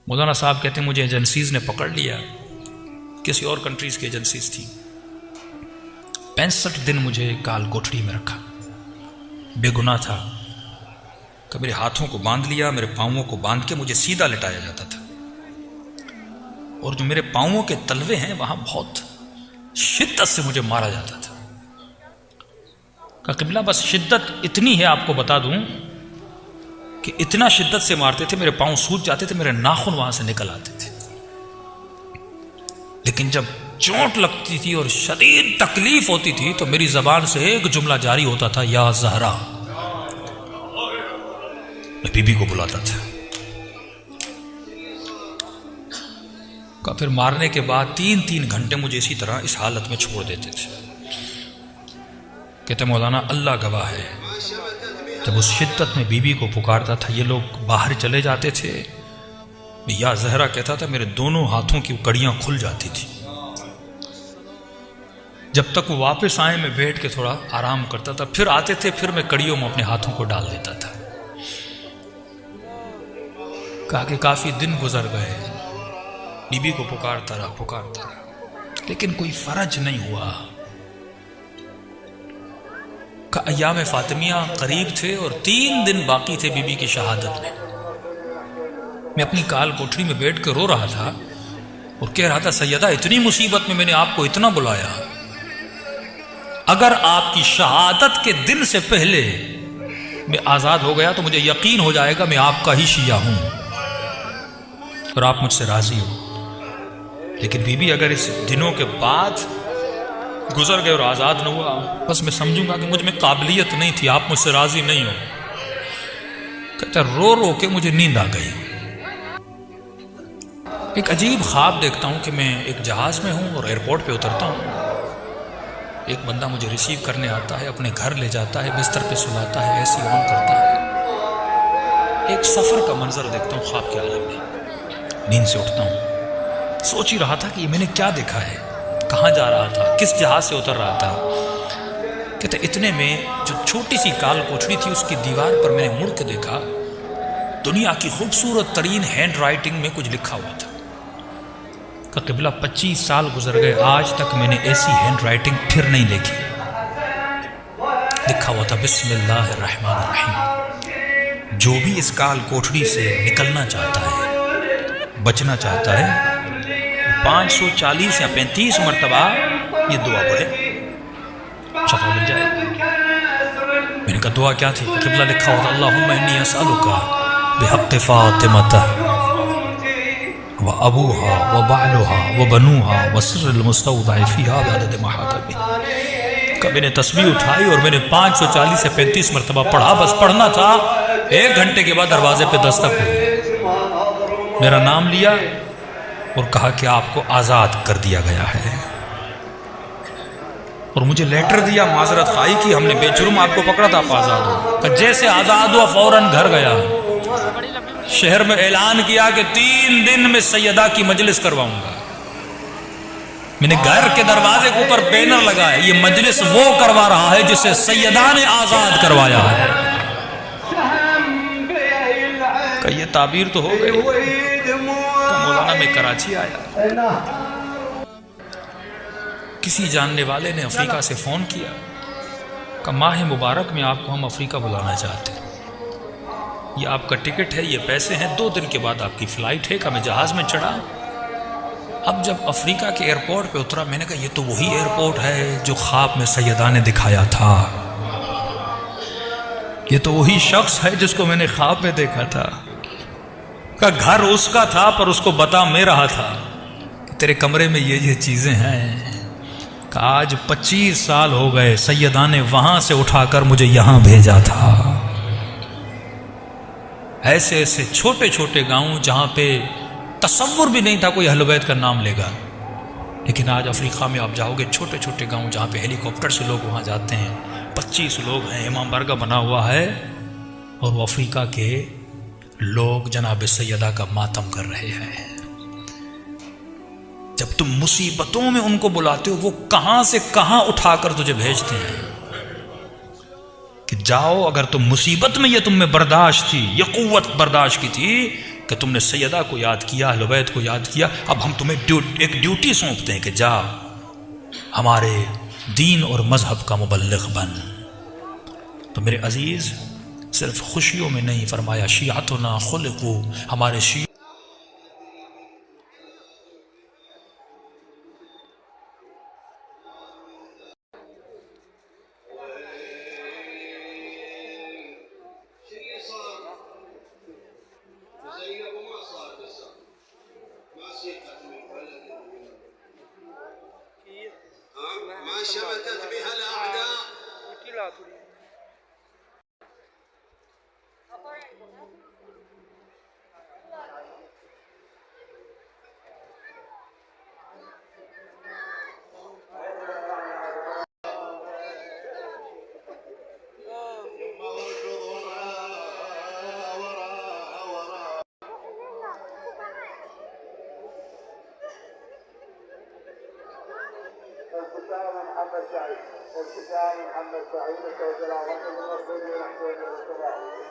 مولانا صاحب کہتے ہیں مجھے ایجنسیز نے پکڑ لیا، کسی اور کنٹریز کی ایجنسیز تھی، 65 دن مجھے کال کوٹڑی میں رکھا، بے گناہ تھا کہ میرے ہاتھوں کو باندھ لیا، میرے پاؤں کو باندھ کے مجھے سیدھا لٹایا جاتا تھا، اور جو میرے پاؤں کے تلوے ہیں وہاں بہت شدت سے مجھے مارا جاتا تھا۔ کہ قبلہ بس شدت اتنی ہے آپ کو بتا دوں کہ اتنا شدت سے مارتے تھے، میرے پاؤں سوج جاتے تھے، میرے ناخن وہاں سے نکل آتے تھے، لیکن جب چوٹ لگتی تھی اور شدید تکلیف ہوتی تھی تو میری زبان سے ایک جملہ جاری ہوتا تھا، یا زہرا۔ میں بی بی کو بلاتا تھا، کہ پھر مارنے کے بعد 3 گھنٹے مجھے اسی طرح اس حالت میں چھوڑ دیتے تھے۔ کہتے مولانا اللہ گواہ ہے، جب اس شدت میں بی بی کو پکارتا تھا، یہ لوگ باہر چلے جاتے تھے، یا زہرا کہتا تھا، میرے دونوں ہاتھوں کی کڑیاں کھل جاتی تھی۔ جب تک وہ واپس آئے میں بیٹھ کے تھوڑا آرام کرتا تھا، پھر آتے تھے، پھر میں کڑیوں میں اپنے ہاتھوں کو ڈال دیتا تھا۔ کہا کہ کافی دن گزر گئے، بی بی کو پکارتا رہا، لیکن کوئی فرج نہیں ہوا۔ کہ ایام فاطمیہ قریب تھے اور 3 دن باقی تھے بی بی کی شہادت میں اپنی کال کوٹری میں بیٹھ کے رو رہا تھا اور کہہ رہا تھا، سیدہ اتنی مصیبت میں میں نے آپ کو اتنا بلایا، اگر آپ کی شہادت کے دن سے پہلے میں آزاد ہو گیا تو مجھے یقین ہو جائے گا میں آپ کا ہی شیعہ ہوں اور آپ مجھ سے راضی ہو، لیکن بی بی اگر اس دنوں کے بعد گزر گئے اور آزاد نہ ہوا، بس میں سمجھوں گا کہ مجھ میں قابلیت نہیں تھی، آپ مجھ سے راضی نہیں ہو۔ کہتا رو رو کے مجھے نیند آ گئی۔ ایک عجیب خواب دیکھتا ہوں کہ میں ایک جہاز میں ہوں اور ایئرپورٹ پہ اترتا ہوں، ایک بندہ مجھے ریسیو کرنے آتا ہے، اپنے گھر لے جاتا ہے، بستر پہ سلاتا ہے، ایسی آن کرتا ہے۔ ایک سفر کا منظر دیکھتا ہوں خواب کے عالم میں، نیند سے اٹھتا ہوں، سوچ ہی رہا تھا کہ یہ میں نے کیا دیکھا ہے، کہاں جا رہا تھا، کس جہاز سے اتر رہا تھا۔ کہتے اتنے میں جو چھوٹی سی کال کوٹڑی تھی اس کی دیوار پر میں نے مڑ کے دیکھا، دنیا کی خوبصورت ترین ہینڈ رائٹنگ میں کچھ لکھا ہوا تھا۔ کہ قبلہ 25 سال گزر گئے، آج تک میں نے ایسی ہینڈ رائٹنگ پھر نہیں دیکھی۔ لکھا ہوا تھا، بسم اللہ الرحمن الرحیم، جو بھی اس کال کوٹڑی سے نکلنا چاہتا ہے، بچنا چاہتا ہے، 540 یا 35 مرتبہ یہ دعا پڑھے، شفا مل جائے گی۔ میں نے کہا دعا کیا تھی؟ قبلہ لکھا ہوتا، اللہم انی اسألک بحق فاطمہ و ابوہا و بعلہا و بنوہا و سر المستودع فیہا بعدد محاطبہ۔ کہ میں نے تسبیح اٹھائی اور میں نے 540 سے 35 مرتبہ پڑھا، بس پڑھنا تھا۔ 1 گھنٹے کے بعد دروازے پہ دستک ہوئی، میرا نام لیا اور کہا کہ آپ کو آزاد کر دیا گیا ہے، اور مجھے لیٹر دیا، معذرت خواہی کی، ہم نے بے جرم آپ کو پکڑا تھا، آپ آزاد ہو۔ کہ جیسے آزاد ہوا فوراً گھر گیا، شہر میں اعلان کیا کہ 3 دن میں سیدہ کی مجلس کرواؤں گا۔ میں نے گھر کے دروازے کے اوپر بینر لگا ہے، یہ مجلس وہ کروا رہا ہے جسے سیدہ نے آزاد کروایا ہے۔ کہ یہ تعبیر تو ہو گئی۔ مولانا میں کراچی آیا، کسی جاننے والے نے افریقہ سے فون کیا کہ ماہ مبارک میں آپ کو ہم افریقہ بلانا چاہتے ہیں، یہ آپ کا ٹکٹ ہے، یہ پیسے ہیں، 2 دن کے بعد آپ کی فلائٹ ہے۔ کہ میں جہاز میں چڑھا، اب جب افریقہ کے ایئرپورٹ پہ اترا، میں نے کہا یہ تو وہی ایئرپورٹ ہے جو خواب میں سیدہ نے دکھایا تھا، یہ تو وہی شخص ہے جس کو میں نے خواب میں دیکھا تھا۔ کہ گھر اس کا تھا پر اس کو بتا میں رہا تھا کہ تیرے کمرے میں یہ چیزیں ہیں۔ کہ آج 25 سال ہو گئے، سیدہ نے وہاں سے اٹھا کر مجھے یہاں بھیجا تھا۔ ایسے ایسے چھوٹے چھوٹے گاؤں جہاں پہ تصور بھی نہیں تھا کوئی اہل بیت کا نام لے گا، لیکن آج افریقہ میں آپ جاؤ گے، چھوٹے چھوٹے گاؤں جہاں پہ ہیلی کاپٹر سے لوگ وہاں جاتے ہیں، 25 لوگ ہیں، امام بارگاہ بنا ہوا ہے، اور وہ افریقہ کے لوگ جناب سیدہ کا ماتم کر رہے ہیں۔ جب تم مصیبتوں میں ان کو بلاتے ہو، وہ کہاں سے کہاں اٹھا کر تجھے بھیجتے ہیں کہ جاؤ، اگر تم مصیبت میں یہ تم میں برداشت تھی، یہ قوت برداشت کی تھی، کہ تم نے سیدہ کو یاد کیا، اہل بیت کو یاد کیا، اب ہم تمہیں ایک ڈیوٹی سونپتے ہیں کہ جا ہمارے دین اور مذہب کا مبلغ بن۔ تو میرے عزیز صرف خوشیوں میں نہیں، فرمایا شیعتنا خلقو، ہمارے شیعہ ما شمتت بها الأعداء. الختام محمد سعيد، الختام محمد سعيد، توكل على الله ونحن نحسن الى الصلاه.